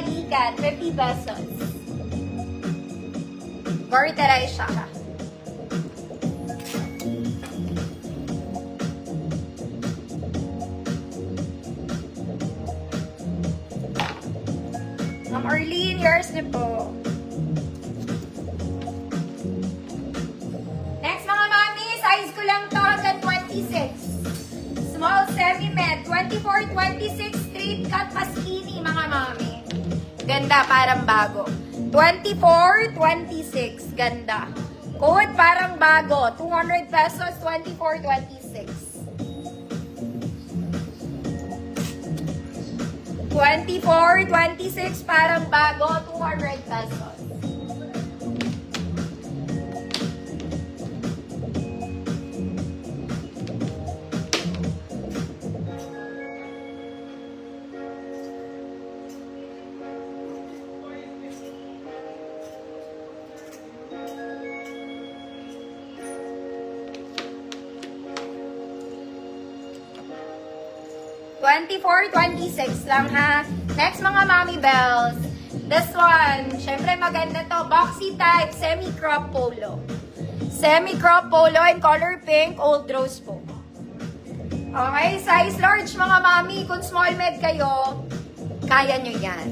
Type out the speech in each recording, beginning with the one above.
halikan, 50 pesos. Goriteray siya. Ma'am Arlene, yours na po. Next mga mami, size ko lang to hanggang 26. Small semi-med, 24, 26, straight cut paskini mga mami. Ganda, parang bago. 24, 26, ganda. Code parang bago, 200 pesos, 24, 26. 24, 26, parang bago, 200 pesos. $24, $26 lang ha. Next mga mommy bells. This one, syempre maganda to. Boxy type, semi-crop polo. Semi-crop polo in color pink, old rose po. Okay, size large mga mommy. Kung small med kayo, kaya nyo yan.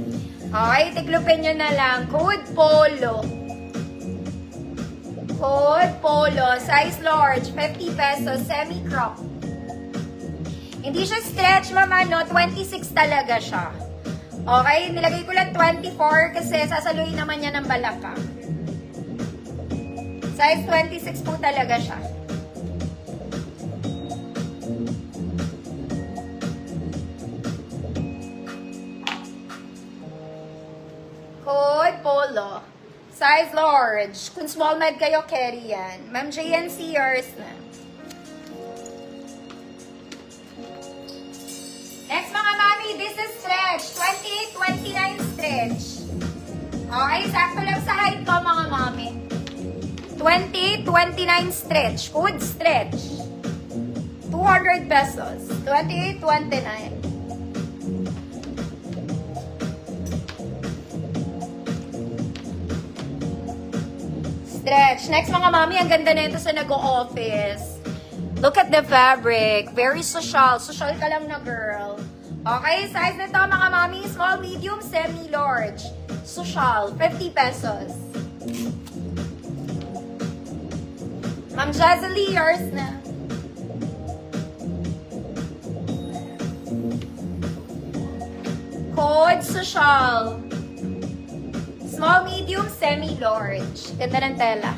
Okay, tiglupin nyo na lang. Code polo. Code polo. Size large, 50 pesos, semi-crop. Hindi siya stretch, mama, no? 26 talaga siya. Okay? Nilagay ko lang 24 kasi sasaluhin naman niya ng balaka. Size 26 po talaga siya. Code polo. Size large. Kung small med kayo, carry yan. Ma'am JNC, yours na. Next mga mami, this is stretch. 28, 29 stretch. Okay, sakto lang sa height ko mga mami. 28, 29 stretch. Good stretch. 200 pesos. 28, 29. Stretch. Next mga mami, ang ganda na ito sa nag-o-office. Look at the fabric. Very social. Social ka lang na girl. Okay, size nito mga mami, small, medium, semi-large. Social, 50 pesos. Ma'am Jazalee, yours na. Code social. Small, medium, semi-large. Ganda ng tela.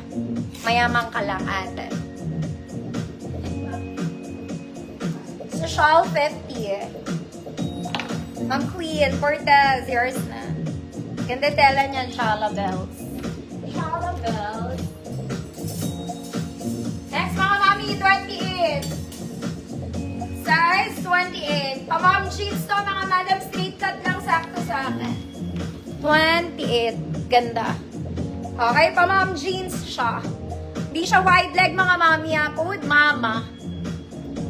Mayamang ka lang ate. Social, 50. Ma'am Queen, Cortez, yours na. Ganda tela niyan, Shala Bells. Shala Bells. Next, mga mami, 28. Size 28. Pa-mom jeans to, mga madam, straight cut lang, sakto sa akin. 28. Ganda. Okay, pa-mom jeans siya. Hindi siya wide leg, mga mami, ha. Code mama.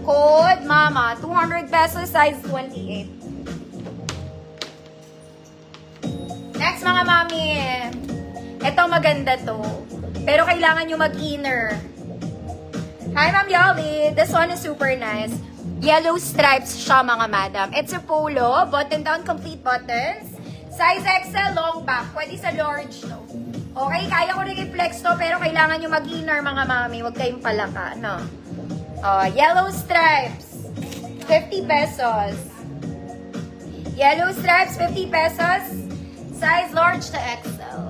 Code mama. 200 pesos, size 28. Next mga mami, ito maganda to. Pero kailangan nyo mag-inner. Hi Ma'am Yoli, this one is super nice. Yellow stripes siya mga madam. It's a polo, button down, complete buttons. Size XL, long back. Pwede sa large to. Okay, kaya ko rin i-flex to, pero kailangan nyo mag-inner mga mami. Huwag kayong palaka, no? Yellow stripes, 50 pesos. Yellow stripes, 50 pesos. Size large to XL.